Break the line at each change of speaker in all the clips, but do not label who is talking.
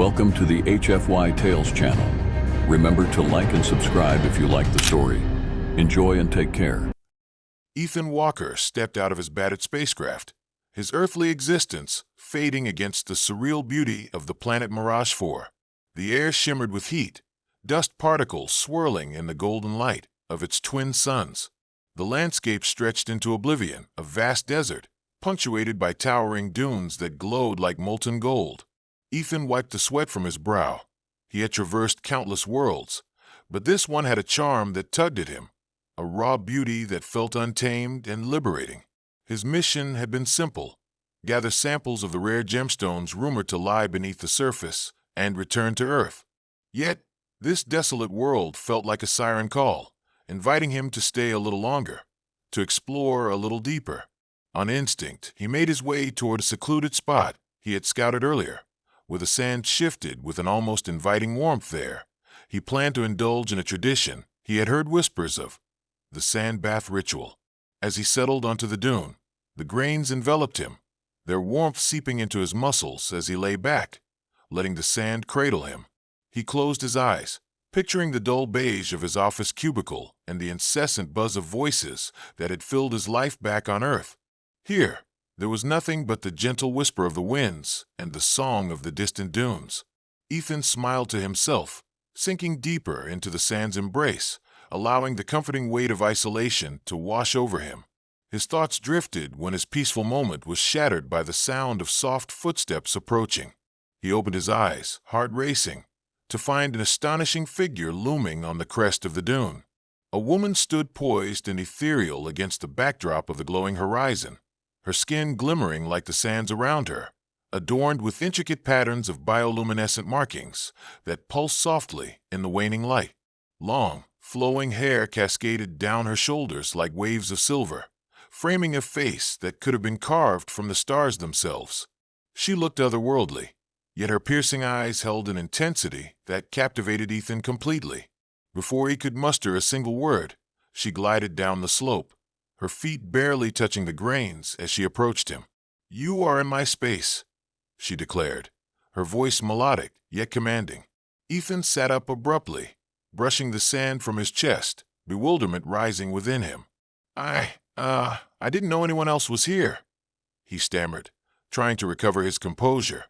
Welcome to the HFY Tales channel. Remember to like and subscribe if you like the story. Enjoy and take care.
Ethan Walker stepped out of his battered spacecraft, his earthly existence fading against the surreal beauty of the planet Mirage 4. The air shimmered with heat, dust particles swirling in the golden light of its twin suns. The landscape stretched into oblivion, a vast desert, punctuated by towering dunes that glowed like molten gold. Ethan wiped the sweat from his brow. He had traversed countless worlds, but this one had a charm that tugged at him, a raw beauty that felt untamed and liberating. His mission had been simple: gather samples of the rare gemstones rumored to lie beneath the surface and return to Earth. Yet, this desolate world felt like a siren call, inviting him to stay a little longer, to explore a little deeper. On instinct, he made his way toward a secluded spot he had scouted earlier, where the sand shifted with an almost inviting warmth there. He planned to indulge in a tradition he had heard whispers of: the sand bath ritual. As he settled onto the dune, the grains enveloped him, their warmth seeping into his muscles as he lay back, letting the sand cradle him. He closed his eyes, picturing the dull beige of his office cubicle and the incessant buzz of voices that had filled his life back on Earth. Here, there was nothing but the gentle whisper of the winds and the song of the distant dunes. Ethan smiled to himself, sinking deeper into the sand's embrace, allowing the comforting weight of isolation to wash over him. His thoughts drifted when his peaceful moment was shattered by the sound of soft footsteps approaching. He opened his eyes, heart racing, to find an astonishing figure looming on the crest of the dune. A woman stood poised and ethereal against the backdrop of the glowing horizon, her skin glimmering like the sands around her, adorned with intricate patterns of bioluminescent markings that pulsed softly in the waning light. Long, flowing hair cascaded down her shoulders like waves of silver, framing a face that could have been carved from the stars themselves. She looked otherworldly, yet her piercing eyes held an intensity that captivated Ethan completely. Before he could muster a single word, she glided down the slope, her feet barely touching the grains as she approached him. "You are in my space," she declared, her voice melodic yet commanding. Ethan sat up abruptly, brushing the sand from his chest, bewilderment rising within him. I didn't know anyone else was here," he stammered, trying to recover his composure.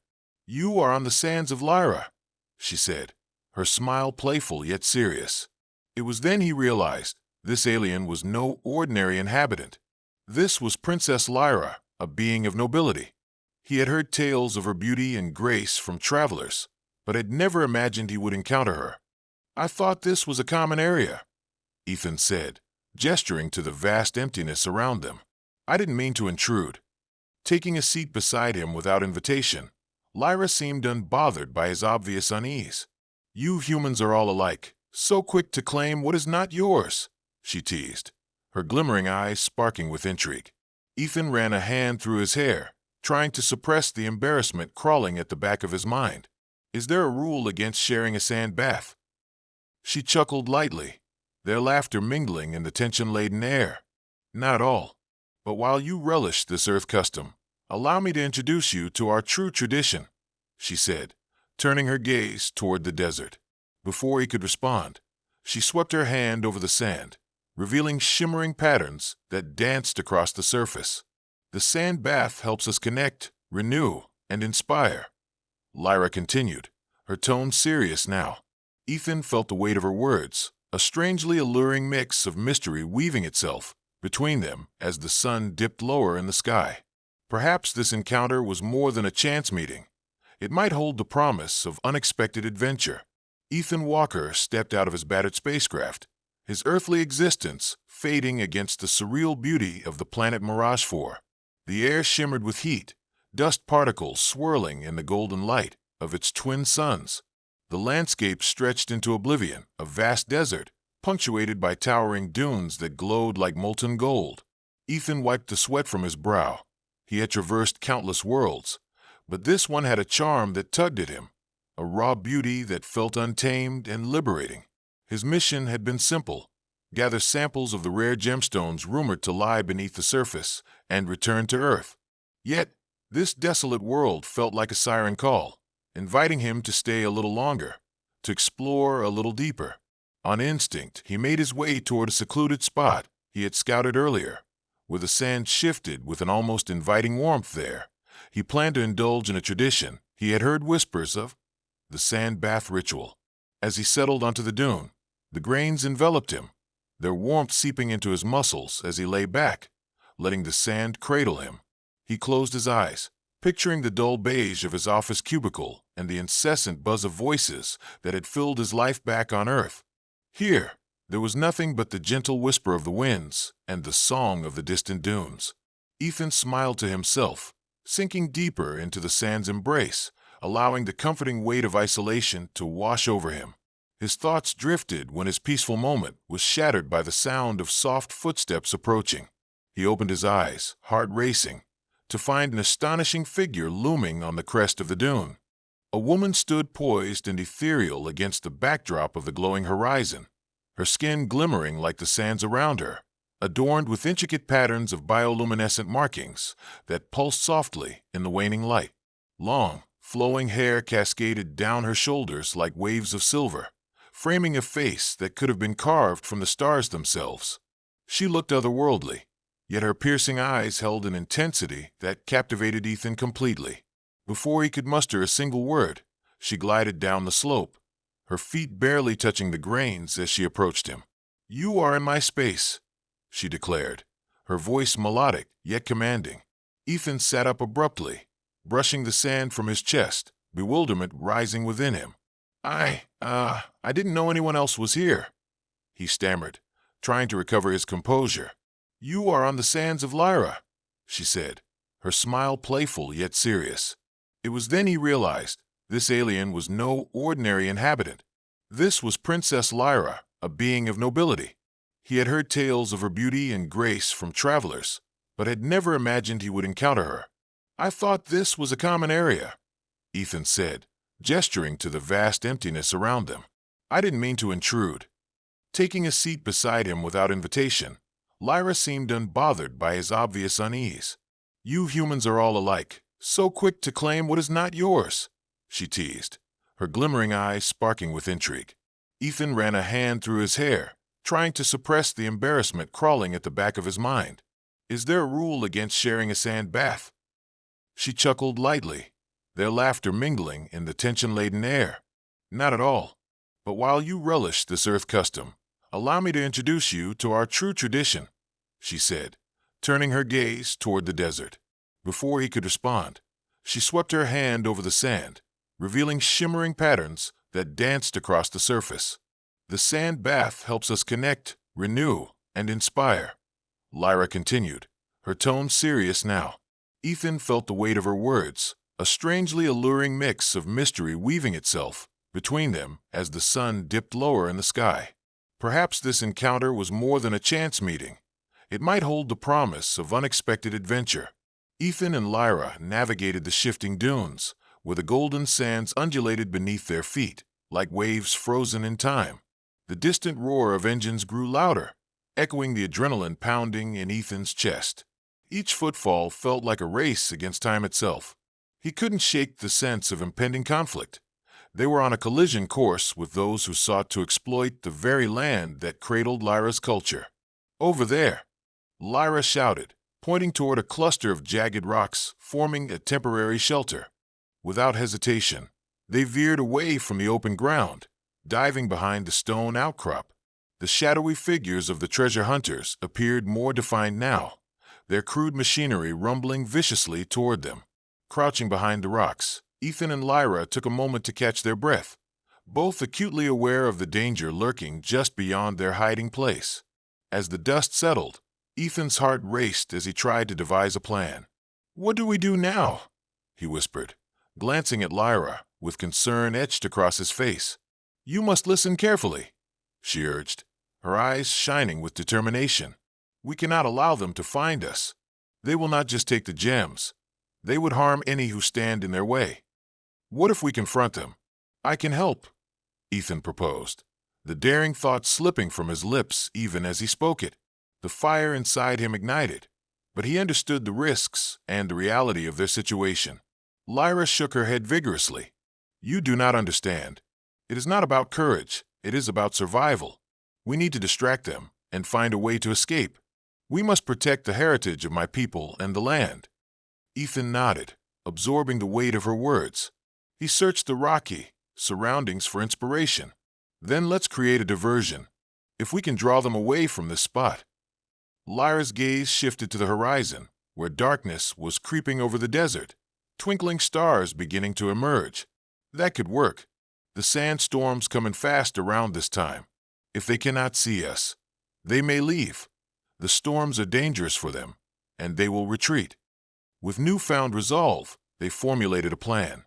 "You are on the sands of Lyra," she said, her smile playful yet serious. It was then he realized this alien was no ordinary inhabitant. This was Princess Lyra, a being of nobility. He had heard tales of her beauty and grace from travelers, but had never imagined he would encounter her. "I thought this was a common area," Ethan said, gesturing to the vast emptiness around them. "I didn't mean to intrude." Taking a seat beside him without invitation, Lyra seemed unbothered by his obvious unease. "You humans are all alike, so quick to claim what is not yours," she teased, her glimmering eyes sparking with intrigue. Ethan ran a hand through his hair, trying to suppress the embarrassment crawling at the back of his mind. "Is there a rule against sharing a sand bath?" She chuckled lightly, their laughter mingling in the tension-laden air. "Not at all. But while you relish this Earth custom, allow me to introduce you to our true tradition," she said, turning her gaze toward the desert. Before he could respond, she swept her hand over the sand, revealing shimmering patterns that danced across the surface. "The sand bath helps us connect, renew, and inspire," Lyra continued, her tone serious now. Ethan felt the weight of her words, a strangely alluring mix of mystery weaving itself between them as the sun dipped lower in the sky. Perhaps this encounter was more than a chance meeting. It might hold the promise of unexpected adventure. Ethan Walker stepped out of his battered spacecraft, his earthly existence fading against the surreal beauty of the planet Mirage 4. The air shimmered with heat, dust particles swirling in the golden light of its twin suns. The landscape stretched into oblivion, a vast desert, punctuated by towering dunes that glowed like molten gold. Ethan wiped the sweat from his brow. He had traversed countless worlds, but this one had a charm that tugged at him, a raw beauty that felt untamed and liberating. His mission had been simple: gather samples of the rare gemstones rumored to lie beneath the surface and return to Earth. Yet, this desolate world felt like a siren call, inviting him to stay a little longer, to explore a little deeper. On instinct, he made his way toward a secluded spot he had scouted earlier, where the sand shifted with an almost inviting warmth there. He planned to indulge in a tradition he had heard whispers of, the sand bath ritual. As he settled onto the dune, the grains enveloped him, their warmth seeping into his muscles as he lay back, letting the sand cradle him. He closed his eyes, picturing the dull beige of his office cubicle and the incessant buzz of voices that had filled his life back on Earth. Here, there was nothing but the gentle whisper of the winds and the song of the distant dunes. Ethan smiled to himself, sinking deeper into the sand's embrace, allowing the comforting weight of isolation to wash over him. His thoughts drifted when his peaceful moment was shattered by the sound of soft footsteps approaching. He opened his eyes, heart racing, to find an astonishing figure looming on the crest of the dune. A woman stood poised and ethereal against the backdrop of the glowing horizon, her skin glimmering like the sands around her, adorned with intricate patterns of bioluminescent markings that pulsed softly in the waning light. Long, flowing hair cascaded down her shoulders like waves of silver, framing a face that could have been carved from the stars themselves. She looked otherworldly, yet her piercing eyes held an intensity that captivated Ethan completely. Before he could muster a single word, she glided down the slope, her feet barely touching the grains as she approached him. "You are in my space," she declared, her voice melodic yet commanding. Ethan sat up abruptly, brushing the sand from his chest, bewilderment rising within him. I didn't know anyone else was here," he stammered, trying to recover his composure. "You are on the sands of Lyra," she said, her smile playful yet serious. It was then he realized this alien was no ordinary inhabitant. This was Princess Lyra, a being of nobility. He had heard tales of her beauty and grace from travelers, but had never imagined he would encounter her. "I thought this was a common area," Ethan said, gesturing to the vast emptiness around them. "I didn't mean to intrude." Taking a seat beside him without invitation, Lyra seemed unbothered by his obvious unease. "You humans are all alike, so quick to claim what is not yours," she teased, her glimmering eyes sparking with intrigue. Ethan ran a hand through his hair, trying to suppress the embarrassment crawling at the back of his mind. "Is there a rule against sharing a sand bath?" She chuckled lightly, their laughter mingling in the tension-laden air. "Not at all. But while you relish this earth custom, allow me to introduce you to our true tradition," she said, turning her gaze toward the desert. Before he could respond, she swept her hand over the sand, revealing shimmering patterns that danced across the surface. "The sand bath helps us connect, renew, and inspire," Lyra continued, her tone serious now. Ethan felt the weight of her words, a strangely alluring mix of mystery weaving itself between them as the sun dipped lower in the sky. Perhaps this encounter was more than a chance meeting. It might hold the promise of unexpected adventure. Ethan and Lyra navigated the shifting dunes, where the golden sands undulated beneath their feet, like waves frozen in time. The distant roar of engines grew louder, echoing the adrenaline pounding in Ethan's chest. Each footfall felt like a race against time itself. He couldn't shake the sense of impending conflict. They were on a collision course with those who sought to exploit the very land that cradled Lyra's culture. "Over there," Lyra shouted, pointing toward a cluster of jagged rocks forming a temporary shelter. Without hesitation, they veered away from the open ground, diving behind the stone outcrop. The shadowy figures of the treasure hunters appeared more defined now, their crude machinery rumbling viciously toward them. Crouching behind the rocks, Ethan and Lyra took a moment to catch their breath, both acutely aware of the danger lurking just beyond their hiding place. As the dust settled, Ethan's heart raced as he tried to devise a plan. "What do we do now?" he whispered, glancing at Lyra with concern etched across his face. "You must listen carefully," she urged, her eyes shining with determination. "We cannot allow them to find us. They will not just take the gems. They would harm any who stand in their way. What if we confront them? I can help," Ethan proposed, the daring thought slipping from his lips even as he spoke it. The fire inside him ignited, but he understood the risks and the reality of their situation. Lyra shook her head vigorously. You do not understand. It is not about courage, it is about survival. We need to distract them and find a way to escape. We must protect the heritage of my people and the land. Ethan nodded, absorbing the weight of her words. He searched the rocky surroundings for inspiration. Then let's create a diversion. If we can draw them away from this spot. Lyra's gaze shifted to the horizon, where darkness was creeping over the desert, twinkling stars beginning to emerge. That could work. The sandstorm's coming fast around this time. If they cannot see us, they may leave. The storms are dangerous for them, and they will retreat. With newfound resolve, they formulated a plan.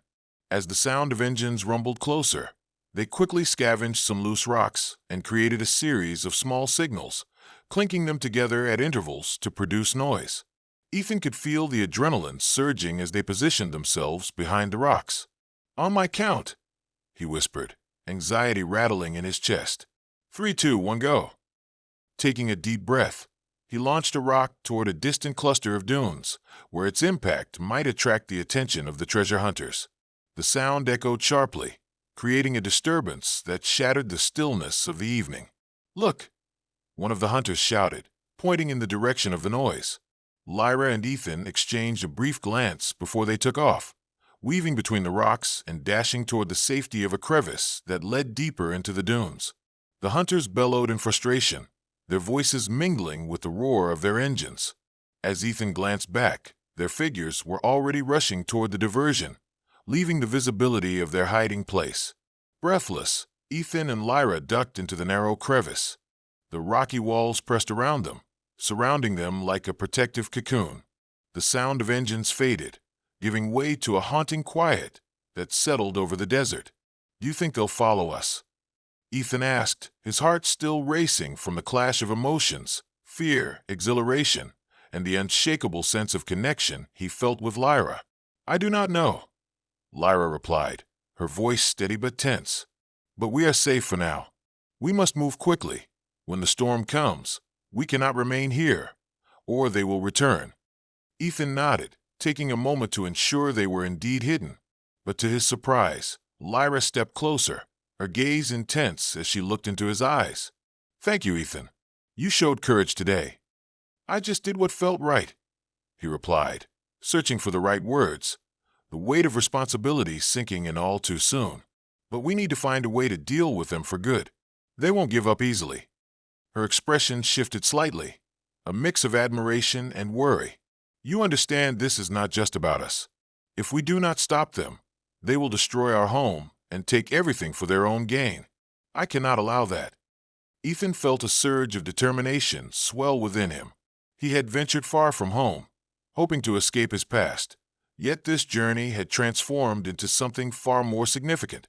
As the sound of engines rumbled closer, they quickly scavenged some loose rocks and created a series of small signals, clinking them together at intervals to produce noise. Ethan could feel the adrenaline surging as they positioned themselves behind the rocks. "On my count," he whispered, anxiety rattling in his chest. 3, 2, 1, go. Taking a deep breath, he launched a rock toward a distant cluster of dunes, where its impact might attract the attention of the treasure hunters. The sound echoed sharply, creating a disturbance that shattered the stillness of the evening. "Look!" one of the hunters shouted, pointing in the direction of the noise. Lyra and Ethan exchanged a brief glance before they took off, weaving between the rocks and dashing toward the safety of a crevice that led deeper into the dunes. The hunters bellowed in frustration, their voices mingling with the roar of their engines. As Ethan glanced back, their figures were already rushing toward the diversion, leaving the visibility of their hiding place. Breathless, Ethan and Lyra ducked into the narrow crevice. The rocky walls pressed around them, surrounding them like a protective cocoon. The sound of engines faded, giving way to a haunting quiet that settled over the desert. "Do you think they'll follow us?" Ethan asked, his heart still racing from the clash of emotions, fear, exhilaration, and the unshakable sense of connection he felt with Lyra. "I do not know," Lyra replied, her voice steady but tense. "But we are safe for now. We must move quickly. When the storm comes, we cannot remain here, or they will return." Ethan nodded, taking a moment to ensure they were indeed hidden. But to his surprise, Lyra stepped closer, her gaze intense as she looked into his eyes. "Thank you, Ethan. You showed courage today." "I just did what felt right," he replied, searching for the right words, the weight of responsibility sinking in all too soon. "But we need to find a way to deal with them for good. They won't give up easily." Her expression shifted slightly, a mix of admiration and worry. "You understand this is not just about us. If we do not stop them, they will destroy our home and take everything for their own gain. I cannot allow that." Ethan felt a surge of determination swell within him. He had ventured far from home, hoping to escape his past, yet this journey had transformed into something far more significant.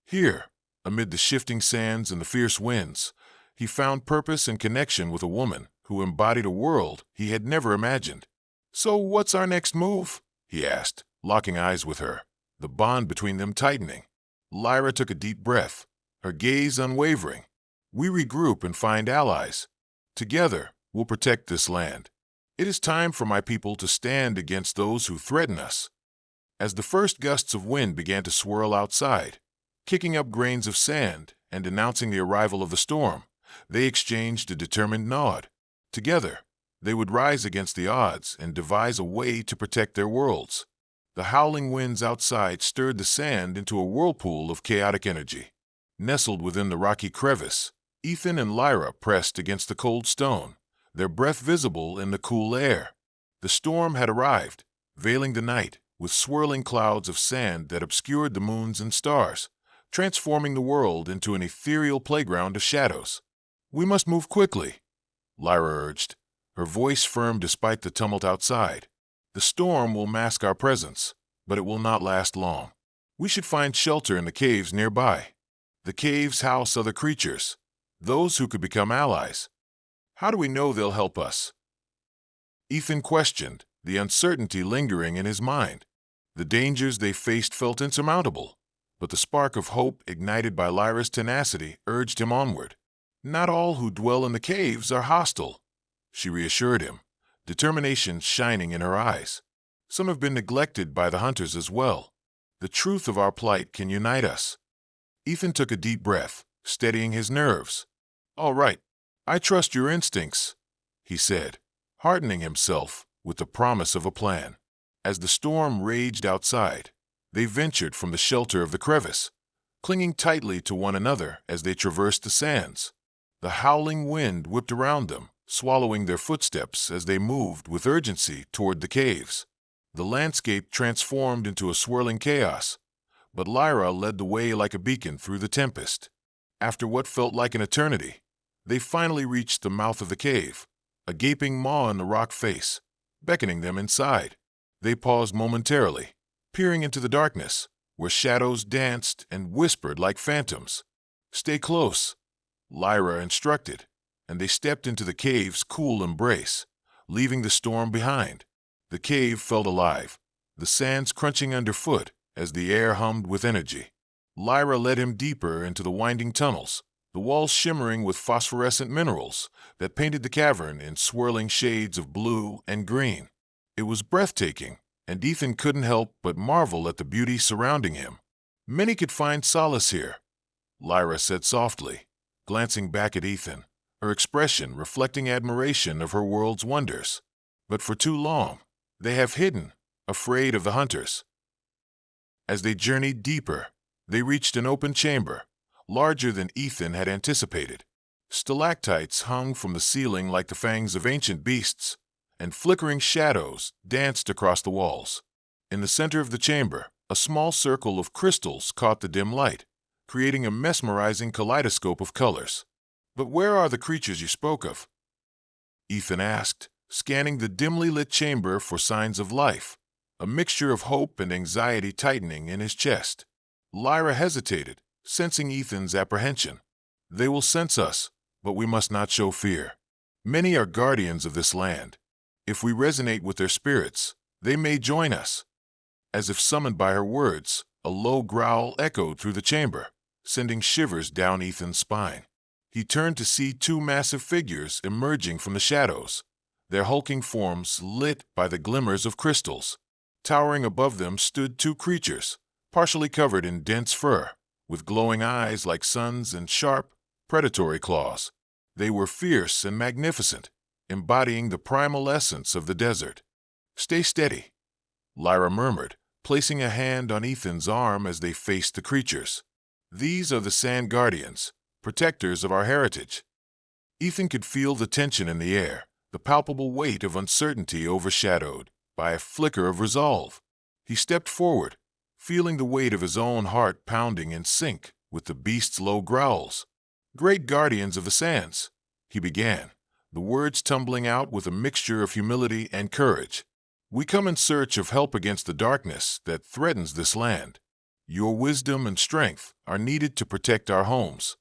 Here, amid the shifting sands and the fierce winds, he found purpose and connection with a woman who embodied a world he had never imagined. "So what's our next move?" he asked, locking eyes with her, the bond between them tightening. Lyra took a deep breath, her gaze unwavering. "We regroup and find allies. Together, we'll protect this land. It is time for my people to stand against those who threaten us." As the first gusts of wind began to swirl outside, kicking up grains of sand and announcing the arrival of the storm, they exchanged a determined nod. Together, they would rise against the odds and devise a way to protect their worlds. The howling winds outside stirred the sand into a whirlpool of chaotic energy. Nestled within the rocky crevice, Ethan and Lyra pressed against the cold stone, their breath visible in the cool air. The storm had arrived, veiling the night with swirling clouds of sand that obscured the moons and stars, transforming the world into an ethereal playground of shadows. "We must move quickly," Lyra urged, her voice firm despite the tumult outside. "The storm will mask our presence, but it will not last long. We should find shelter in the caves nearby. The caves house other creatures, those who could become allies. How do we know they'll help us?" Ethan questioned, the uncertainty lingering in his mind. The dangers they faced felt insurmountable, but the spark of hope ignited by Lyra's tenacity urged him onward. "Not all who dwell in the caves are hostile," she reassured him, determination shining in her eyes. "Some have been neglected by the hunters as well. The truth of our plight can unite us. Ethan took a deep breath, steadying his nerves. All right, I trust your instincts, he said, hardening himself with the promise of a plan. As the storm raged outside, they ventured from the shelter of the crevice, clinging tightly to one another as they traversed the sands. The howling wind whipped around them, swallowing their footsteps as they moved with urgency toward the caves. The landscape transformed into a swirling chaos, but Lyra led the way like a beacon through the tempest. After what felt like an eternity, they finally reached the mouth of the cave, a gaping maw in the rock face, beckoning them inside. They paused momentarily, peering into the darkness, where shadows danced and whispered like phantoms. "Stay close," Lyra instructed, and they stepped into the cave's cool embrace, leaving the storm behind. The cave felt alive, the sands crunching underfoot as the air hummed with energy. Lyra led him deeper into the winding tunnels, the walls shimmering with phosphorescent minerals that painted the cavern in swirling shades of blue and green. It was breathtaking, and Ethan couldn't help but marvel at the beauty surrounding him. "Many could find solace here," Lyra said softly, glancing back at Ethan, her expression reflecting admiration of her world's wonders. "But for too long, they have hidden, afraid of the hunters." As they journeyed deeper, they reached an open chamber, larger than Ethan had anticipated. Stalactites hung from the ceiling like the fangs of ancient beasts, and flickering shadows danced across the walls. In the center of the chamber, a small circle of crystals caught the dim light, creating a mesmerizing kaleidoscope of colors. "But where are the creatures you spoke of?" Ethan asked, scanning the dimly lit chamber for signs of life, a mixture of hope and anxiety tightening in his chest. Lyra hesitated, sensing Ethan's apprehension. "They will sense us, but we must not show fear. Many are guardians of this land. If we resonate with their spirits, they may join us." As if summoned by her words, a low growl echoed through the chamber, sending shivers down Ethan's spine. He turned to see two massive figures emerging from the shadows, their hulking forms lit by the glimmers of crystals. Towering above them stood two creatures, partially covered in dense fur, with glowing eyes like suns and sharp, predatory claws. They were fierce and magnificent, embodying the primal essence of the desert. "Stay steady," Lyra murmured, placing a hand on Ethan's arm as they faced the creatures. "These are the Sand Guardians, protectors of our heritage." Ethan could feel the tension in the air, the palpable weight of uncertainty overshadowed by a flicker of resolve. He stepped forward, feeling the weight of his own heart pounding in sync with the beast's low growls. "Great guardians of the sands," he began, the words tumbling out with a mixture of humility and courage. "We come in search of help against the darkness that threatens this land. Your wisdom and strength are needed to protect our homes."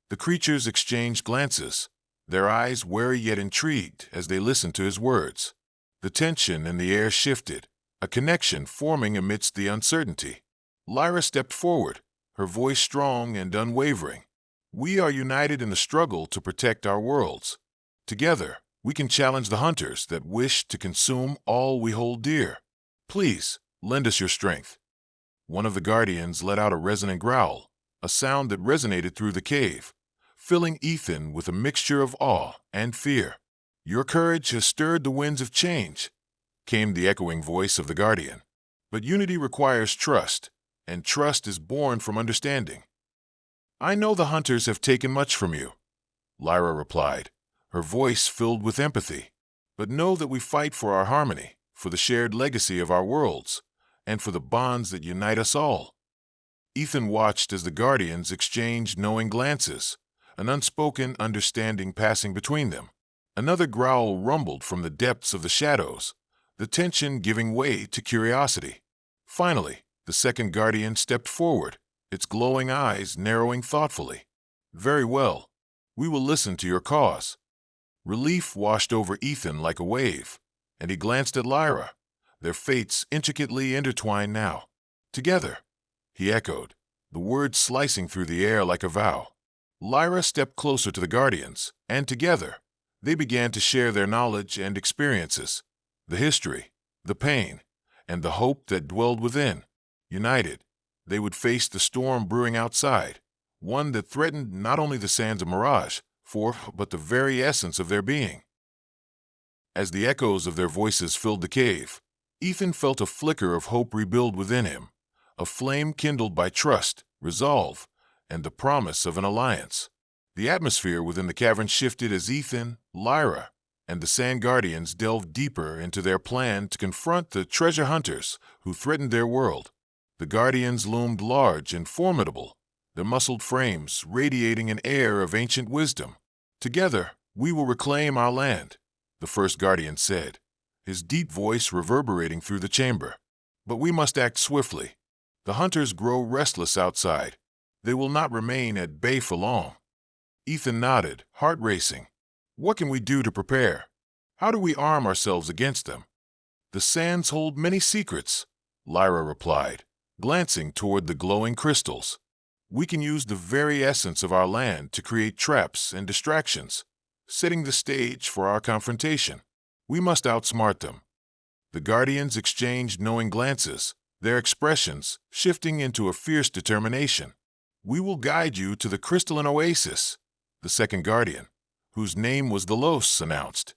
The creatures exchanged glances, their eyes wary yet intrigued as they listened to his words. The tension in the air shifted, a connection forming amidst the uncertainty. Lyra stepped forward, her voice strong and unwavering. "We are united in the struggle to protect our worlds. Together, we can challenge the hunters that wish to consume all we hold dear. Please, lend us your strength." One of the guardians let out a resonant growl, a sound that resonated through the cave, filling Ethan with a mixture of awe and fear. "Your courage has stirred the winds of change," came the echoing voice of the guardian. "But unity requires trust, and trust is born from understanding." "I know the hunters have taken much from you," Lyra replied, her voice filled with empathy. "But know that we fight for our harmony, for the shared legacy of our worlds, and for the bonds that unite us all." Ethan watched as the guardians exchanged knowing glances, an unspoken understanding passing between them. Another growl rumbled from the depths of the shadows, the tension giving way to curiosity. Finally, the second guardian stepped forward, its glowing eyes narrowing thoughtfully. "Very well. We will listen to your cause." Relief washed over Ethan like a wave, and he glanced at Lyra, their fates intricately intertwined now. "Together," he echoed, the words slicing through the air like a vow. Lyra stepped closer to the guardians, and together, they began to share their knowledge and experiences, the history, the pain, and the hope that dwelled within. United, they would face the storm brewing outside, one that threatened not only the sands of Mirage, but the very essence of their being. As the echoes of their voices filled the cave, Ethan felt a flicker of hope rebuild within him, a flame kindled by trust, resolve, and the promise of an alliance. The atmosphere within the cavern shifted as Ethan, Lyra, and the Sand Guardians delved deeper into their plan to confront the treasure hunters who threatened their world. The Guardians loomed large and formidable, their muscled frames radiating an air of ancient wisdom. "Together, we will reclaim our land," the first Guardian said, his deep voice reverberating through the chamber. "But we must act swiftly. The hunters grow restless outside. They will not remain at bay for long." Ethan nodded, heart racing. "What can we do to prepare? How do we arm ourselves against them?" "The sands hold many secrets," Lyra replied, glancing toward the glowing crystals. "We can use the very essence of our land to create traps and distractions, setting the stage for our confrontation. We must outsmart them." The Guardians exchanged knowing glances, their expressions shifting into a fierce determination. "We will guide you to the crystalline oasis," the second Guardian, whose name was the Los, announced.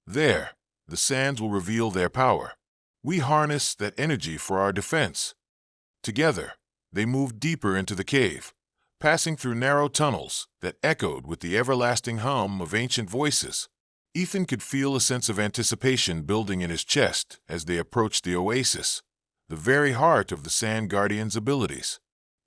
"There, the sands will reveal their power. We harness that energy for our defense." Together, they moved deeper into the cave, passing through narrow tunnels that echoed with the everlasting hum of ancient voices. Ethan could feel a sense of anticipation building in his chest as they approached the oasis, the very heart of the Sand Guardian's abilities.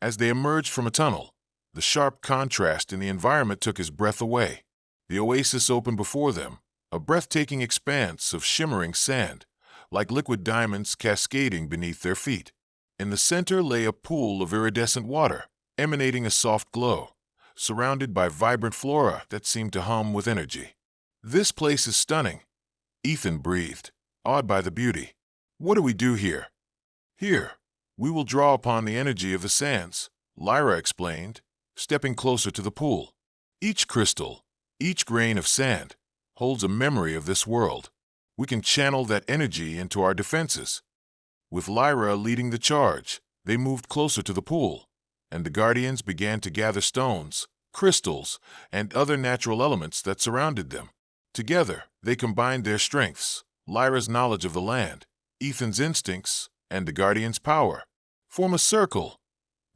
As they emerged from a tunnel, the sharp contrast in the environment took his breath away. The oasis opened before them, a breathtaking expanse of shimmering sand, like liquid diamonds cascading beneath their feet. In the center lay a pool of iridescent water, emanating a soft glow, surrounded by vibrant flora that seemed to hum with energy. "This place is stunning," Ethan breathed, awed by the beauty. "What do we do here?" "Here, we will draw upon the energy of the sands," Lyra explained, stepping closer to the pool. "Each crystal, each grain of sand, holds a memory of this world. We can channel that energy into our defenses." With Lyra leading the charge, they moved closer to the pool, and the Guardians began to gather stones, crystals, and other natural elements that surrounded them. Together, they combined their strengths, Lyra's knowledge of the land, Ethan's instincts, and the Guardian's power. "Form a circle,"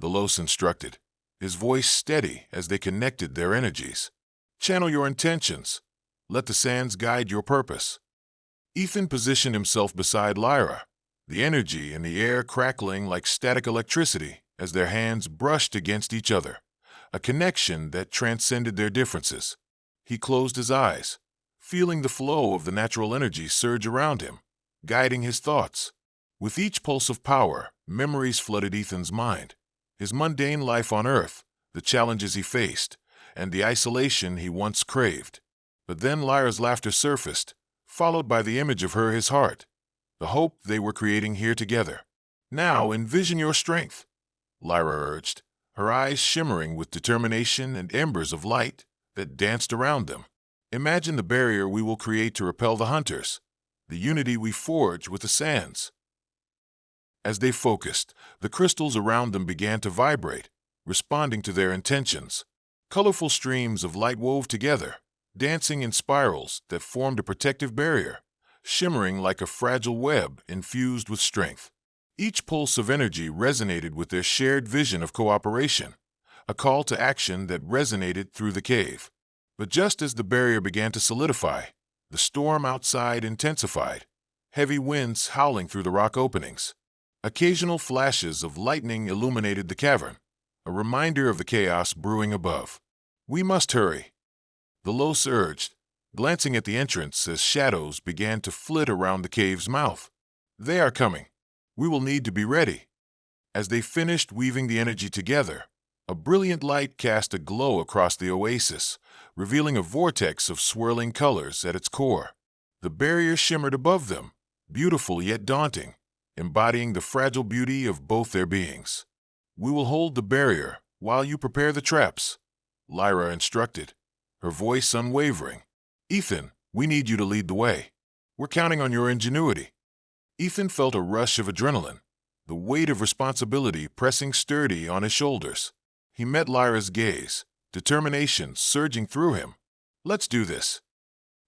the Los instructed, his voice steady as they connected their energies. "Channel your intentions. Let the sands guide your purpose." Ethan positioned himself beside Lyra, the energy in the air crackling like static electricity as their hands brushed against each other, a connection that transcended their differences. He closed his eyes, feeling the flow of the natural energy surge around him, guiding his thoughts. With each pulse of power, memories flooded Ethan's mind, his mundane life on Earth, the challenges he faced, and the isolation he once craved. But then Lyra's laughter surfaced, followed by the image of her his heart, the hope they were creating here together. "Now envision your strength," Lyra urged, her eyes shimmering with determination and embers of light that danced around them. "Imagine the barrier we will create to repel the hunters, the unity we forge with the sands." As they focused, the crystals around them began to vibrate, responding to their intentions. Colorful streams of light wove together, dancing in spirals that formed a protective barrier, shimmering like a fragile web infused with strength. Each pulse of energy resonated with their shared vision of cooperation, a call to action that resonated through the cave. But just as the barrier began to solidify, the storm outside intensified, heavy winds howling through the rock openings. Occasional flashes of lightning illuminated the cavern, a reminder of the chaos brewing above. "We must hurry," the Los urged, glancing at the entrance as shadows began to flit around the cave's mouth. "They are coming. We will need to be ready." As they finished weaving the energy together, a brilliant light cast a glow across the oasis, revealing a vortex of swirling colors at its core. The barrier shimmered above them, beautiful yet daunting, embodying the fragile beauty of both their beings. "We will hold the barrier while you prepare the traps," Lyra instructed, her voice unwavering. "Ethan, we need you to lead the way. We're counting on your ingenuity." Ethan felt a rush of adrenaline, the weight of responsibility pressing sturdy on his shoulders. He met Lyra's gaze, determination surging through him. "Let's do this."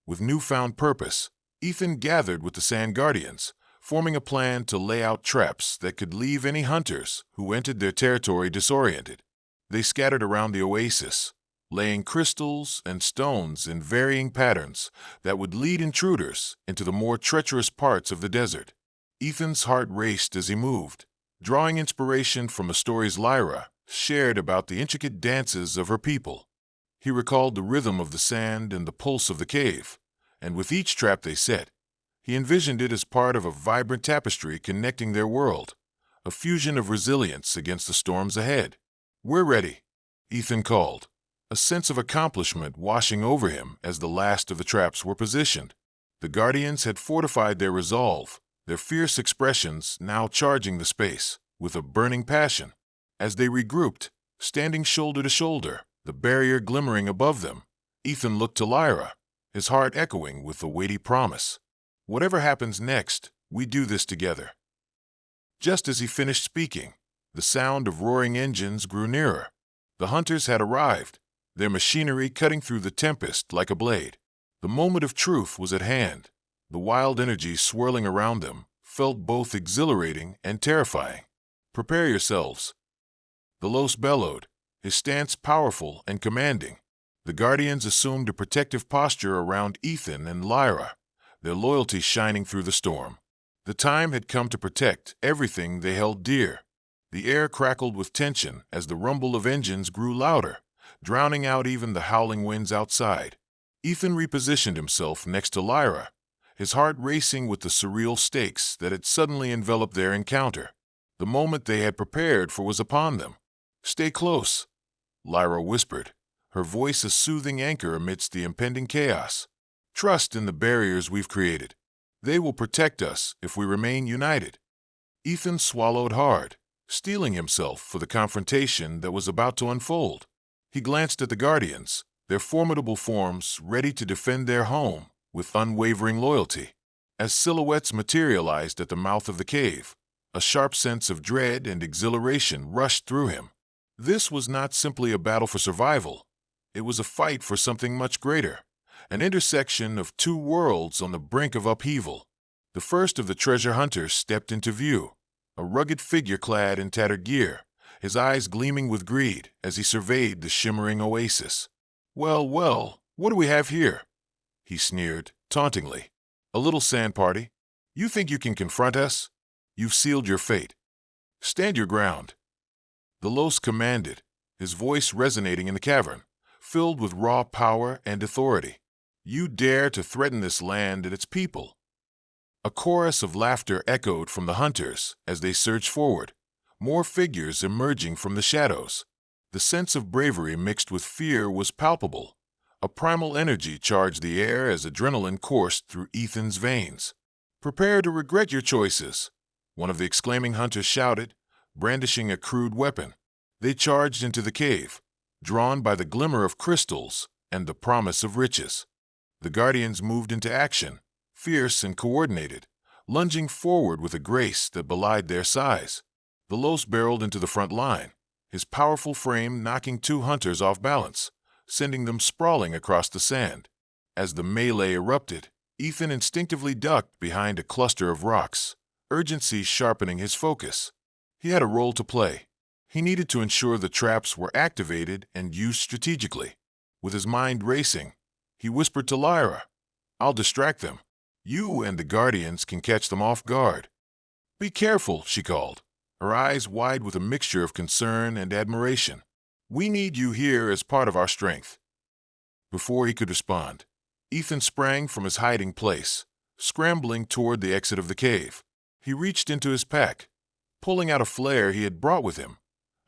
With newfound purpose, Ethan gathered with the Sand Guardians, forming a plan to lay out traps that could leave any hunters who entered their territory disoriented. They scattered around the oasis, laying crystals and stones in varying patterns that would lead intruders into the more treacherous parts of the desert. Ethan's heart raced as he moved, drawing inspiration from the stories Lyra shared about the intricate dances of her people. He recalled the rhythm of the sand and the pulse of the cave, and with each trap they set, he envisioned it as part of a vibrant tapestry connecting their world, a fusion of resilience against the storms ahead. "We're ready," Ethan called, a sense of accomplishment washing over him as the last of the traps were positioned. The Guardians had fortified their resolve, their fierce expressions now charging the space with a burning passion. As they regrouped, standing shoulder to shoulder, the barrier glimmering above them, Ethan looked to Lyra, his heart echoing with the weighty promise. "Whatever happens next, we do this together." Just as he finished speaking, the sound of roaring engines grew nearer. The hunters had arrived, their machinery cutting through the tempest like a blade. The moment of truth was at hand. The wild energy swirling around them felt both exhilarating and terrifying. "Prepare yourselves," the Los bellowed, his stance powerful and commanding. The Guardians assumed a protective posture around Ethan and Lyra, their loyalty shining through the storm. The time had come to protect everything they held dear. The air crackled with tension as the rumble of engines grew louder, drowning out even the howling winds outside. Ethan repositioned himself next to Lyra, his heart racing with the surreal stakes that had suddenly enveloped their encounter. The moment they had prepared for was upon them. "Stay close," Lyra whispered, her voice a soothing anchor amidst the impending chaos. "Trust in the barriers we've created. They will protect us if we remain united." Ethan swallowed hard, steeling himself for the confrontation that was about to unfold. He glanced at the Guardians, their formidable forms ready to defend their home with unwavering loyalty. As silhouettes materialized at the mouth of the cave, a sharp sense of dread and exhilaration rushed through him. This was not simply a battle for survival. It was a fight for something much greater, an intersection of two worlds on the brink of upheaval. The first of the treasure hunters stepped into view, a rugged figure clad in tattered gear, his eyes gleaming with greed as he surveyed the shimmering oasis. Well, what do we have here?" he sneered, tauntingly. "A little sand party? You think you can confront us? You've sealed your fate. Stand your ground." The Los commanded, his voice resonating in the cavern, filled with raw power and authority. "You dare to threaten this land and its people." A chorus of laughter echoed from the hunters as they surged forward, more figures emerging from the shadows. The sense of bravery mixed with fear was palpable. A primal energy charged the air as adrenaline coursed through Ethan's veins. "Prepare to regret your choices," one of the exclaiming hunters shouted, brandishing a crude weapon. They charged into the cave, drawn by the glimmer of crystals and the promise of riches. The Guardians moved into action, fierce and coordinated, lunging forward with a grace that belied their size. The Los barreled into the front line, his powerful frame knocking two hunters off balance, sending them sprawling across the sand. As the melee erupted, Ethan instinctively ducked behind a cluster of rocks, urgency sharpening his focus. He had a role to play. He needed to ensure the traps were activated and used strategically. With his mind racing, he whispered to Lyra, "I'll distract them. You and the Guardians can catch them off guard." "Be careful," she called, her eyes wide with a mixture of concern and admiration. "We need you here as part of our strength." Before he could respond, Ethan sprang from his hiding place, scrambling toward the exit of the cave. He reached into his pack, pulling out a flare he had brought with him,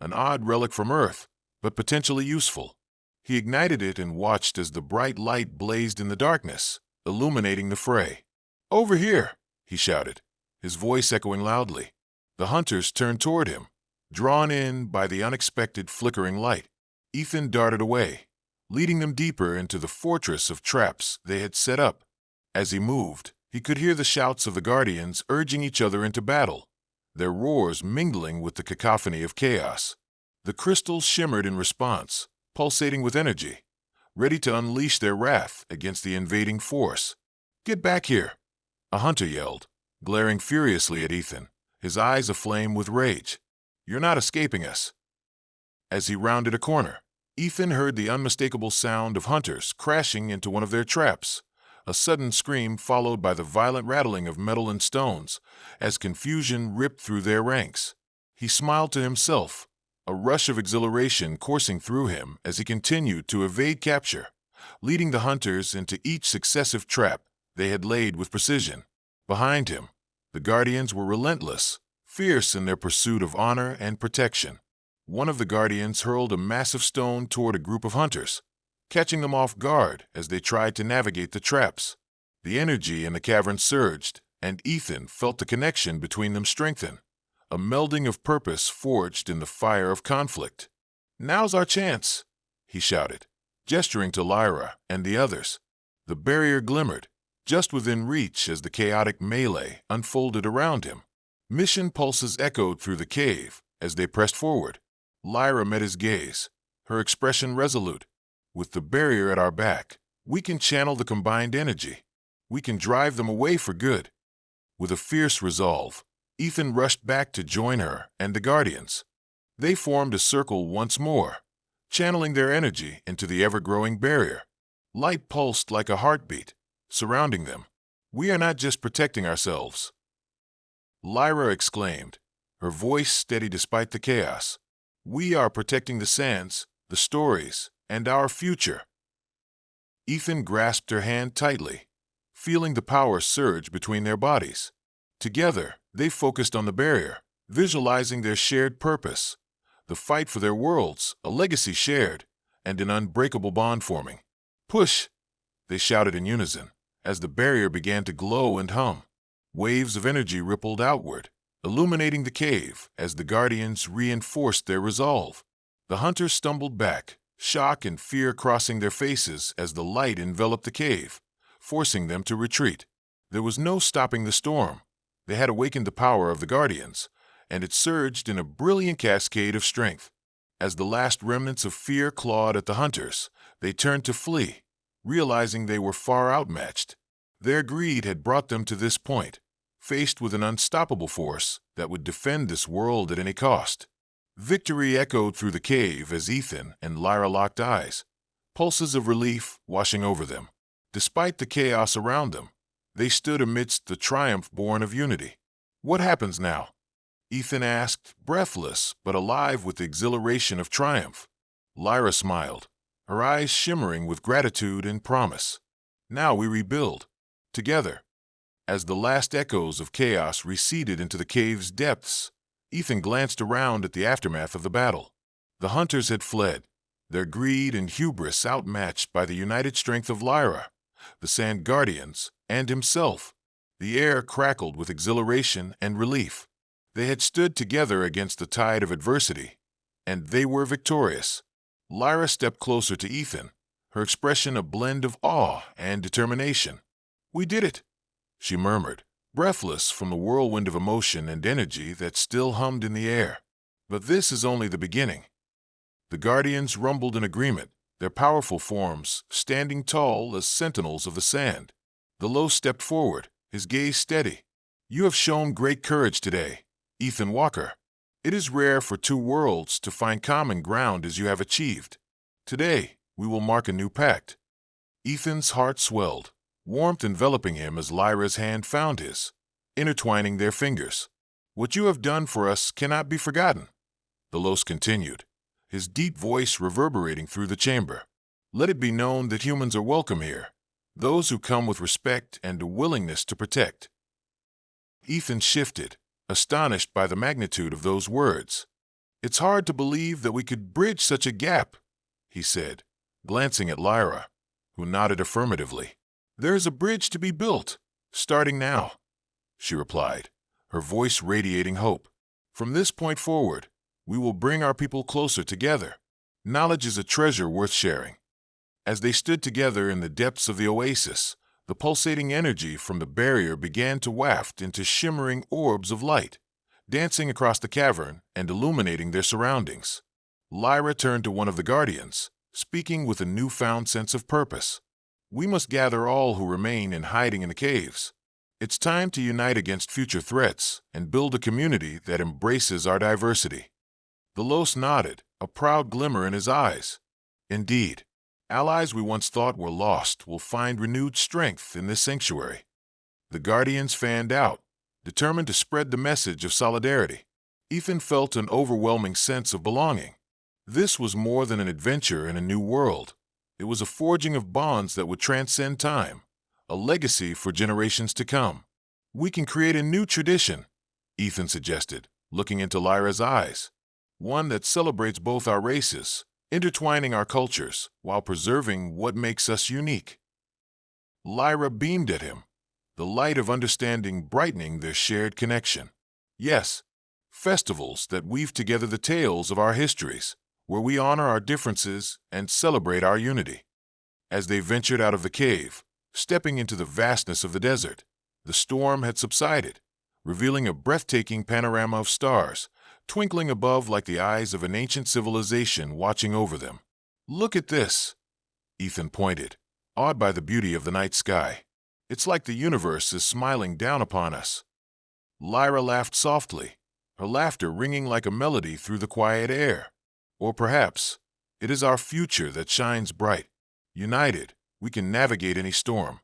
an odd relic from Earth, but potentially useful. He ignited it and watched as the bright light blazed in the darkness, illuminating the fray. "Over here!" he shouted, his voice echoing loudly. The hunters turned toward him, drawn in by the unexpected flickering light. Ethan darted away, leading them deeper into the fortress of traps they had set up. As he moved, he could hear the shouts of the Guardians urging each other into battle, their roars mingling with the cacophony of chaos. The crystals shimmered in response, pulsating with energy, ready to unleash their wrath against the invading force. "Get back here!" a hunter yelled, glaring furiously at Ethan, his eyes aflame with rage. "You're not escaping us." As he rounded a corner, Ethan heard the unmistakable sound of hunters crashing into one of their traps, a sudden scream followed by the violent rattling of metal and stones as confusion ripped through their ranks. He smiled to himself, a rush of exhilaration coursing through him as he continued to evade capture, leading the hunters into each successive trap they had laid with precision. Behind him, the Guardians were relentless, fierce in their pursuit of honor and protection. One of the Guardians hurled a massive stone toward a group of hunters, catching them off guard as they tried to navigate the traps. The energy in the cavern surged, and Ethan felt the connection between them strengthen, a melding of purpose forged in the fire of conflict. "Now's our chance," he shouted, gesturing to Lyra and the others. The barrier glimmered, just within reach as the chaotic melee unfolded around him. Mission pulses echoed through the cave as they pressed forward. Lyra met his gaze, her expression resolute. "With the barrier at our back, we can channel the combined energy. We can drive them away for good." With a fierce resolve, Ethan rushed back to join her and the Guardians. They formed a circle once more, channeling their energy into the ever-growing barrier. Light pulsed like a heartbeat, surrounding them. "We are not just protecting ourselves," Lyra exclaimed, her voice steady despite the chaos. "We are protecting the sands, the stories, and our future." Ethan grasped her hand tightly, feeling the power surge between their bodies. Together, they focused on the barrier, visualizing their shared purpose, the fight for their worlds, a legacy shared, and an unbreakable bond forming. "Push!" they shouted in unison, as the barrier began to glow and hum. Waves of energy rippled outward, illuminating the cave as the Guardians reinforced their resolve. The hunters stumbled back, shock and fear crossing their faces as the light enveloped the cave, forcing them to retreat. There was no stopping the storm. They had awakened the power of the Guardians, and it surged in a brilliant cascade of strength. As the last remnants of fear clawed at the hunters, they turned to flee, realizing they were far outmatched. Their greed had brought them to this point, faced with an unstoppable force that would defend this world at any cost. Victory echoed through the cave as Ethan and Lyra locked eyes, pulses of relief washing over them. Despite the chaos around them, they stood amidst the triumph born of unity. "What happens now?" Ethan asked, breathless but alive with the exhilaration of triumph. Lyra smiled, her eyes shimmering with gratitude and promise. "Now we rebuild, together." As the last echoes of chaos receded into the cave's depths, Ethan glanced around at the aftermath of the battle. The hunters had fled, their greed and hubris outmatched by the united strength of Lyra, the Sand Guardians, and himself. The air crackled with exhilaration and relief. They had stood together against the tide of adversity, and they were victorious. Lyra stepped closer to Ethan, her expression a blend of awe and determination. "We did it," she murmured, breathless from the whirlwind of emotion and energy that still hummed in the air. "But this is only the beginning." The Guardians rumbled in agreement, their powerful forms standing tall as sentinels of the sand. The Low stepped forward, his gaze steady. "You have shown great courage today, Ethan Walker. It is rare for two worlds to find common ground as you have achieved. Today, we will mark a new pact." Ethan's heart swelled, warmth enveloping him as Lyra's hand found his, intertwining their fingers. "What you have done for us cannot be forgotten," the Los continued, his deep voice reverberating through the chamber. "Let it be known that humans are welcome here, those who come with respect and a willingness to protect." Ethan shifted, astonished by the magnitude of those words. "It's hard to believe that we could bridge such a gap," he said, glancing at Lyra, who nodded affirmatively. "There is a bridge to be built, starting now," she replied, her voice radiating hope. "From this point forward, we will bring our people closer together. Knowledge is a treasure worth sharing." As they stood together in the depths of the oasis, the pulsating energy from the barrier began to waft into shimmering orbs of light, dancing across the cavern and illuminating their surroundings. Lyra turned to one of the guardians, speaking with a newfound sense of purpose. "We must gather all who remain in hiding in the caves. It's time to unite against future threats and build a community that embraces our diversity." The Los nodded, a proud glimmer in his eyes. "Indeed, allies we once thought were lost will find renewed strength in this sanctuary." The Guardians fanned out, determined to spread the message of solidarity. Ethan felt an overwhelming sense of belonging. This was more than an adventure in a new world. It was a forging of bonds that would transcend time, a legacy for generations to come. "We can create a new tradition," Ethan suggested, looking into Lyra's eyes. "One that celebrates both our races, intertwining our cultures while preserving what makes us unique." Lyra beamed at him, the light of understanding brightening their shared connection. "Yes, festivals that weave together the tales of our histories, where we honor our differences and celebrate our unity." As they ventured out of the cave, stepping into the vastness of the desert, the storm had subsided, revealing a breathtaking panorama of stars, twinkling above like the eyes of an ancient civilization watching over them. "Look at this," Ethan pointed, awed by the beauty of the night sky. "It's like the universe is smiling down upon us." Lyra laughed softly, her laughter ringing like a melody through the quiet air. "Or perhaps it is our future that shines bright. United, we can navigate any storm."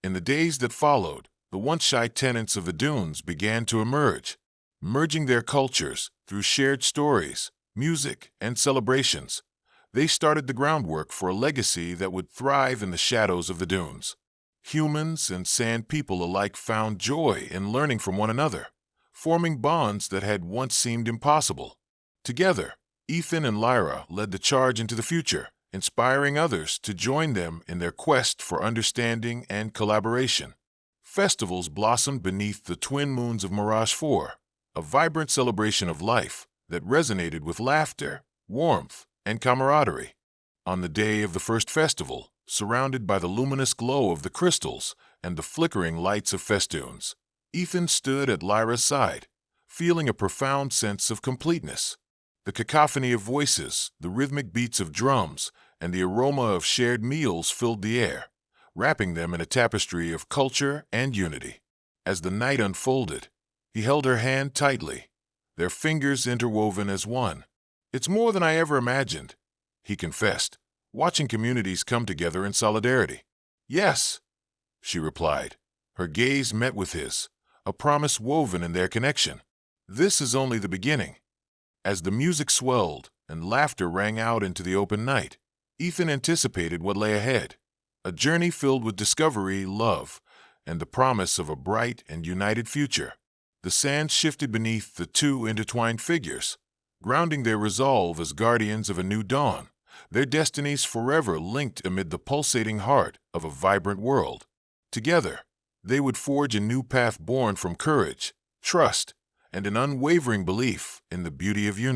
In the days that followed, the once shy tenants of the dunes began to emerge, merging their cultures through shared stories, music, and celebrations. They started the groundwork for a legacy that would thrive in the shadows of the dunes. Humans and sand people alike found joy in learning from one another, forming bonds that had once seemed impossible. Together, Ethan and Lyra led the charge into the future, inspiring others to join them in their quest for understanding and collaboration. Festivals blossomed beneath the twin moons of Mirage 4, a vibrant celebration of life that resonated with laughter, warmth, and camaraderie. On the day of the first festival, surrounded by the luminous glow of the crystals and the flickering lights of festoons, Ethan stood at Lyra's side, feeling a profound sense of completeness. The cacophony of voices, the rhythmic beats of drums, and the aroma of shared meals filled the air, wrapping them in a tapestry of culture and unity. As the night unfolded, he held her hand tightly, their fingers interwoven as one. "It's more than I ever imagined," he confessed, watching communities come together in solidarity. "Yes," she replied, her gaze met with his, a promise woven in their connection. "This is only the beginning." As the music swelled and laughter rang out into the open night, Ethan anticipated what lay ahead, a journey filled with discovery, love, and the promise of a bright and united future. The sand shifted beneath the two intertwined figures, grounding their resolve as guardians of a new dawn, their destinies forever linked amid the pulsating heart of a vibrant world. Together, they would forge a new path born from courage, trust, and an unwavering belief in the beauty of unity.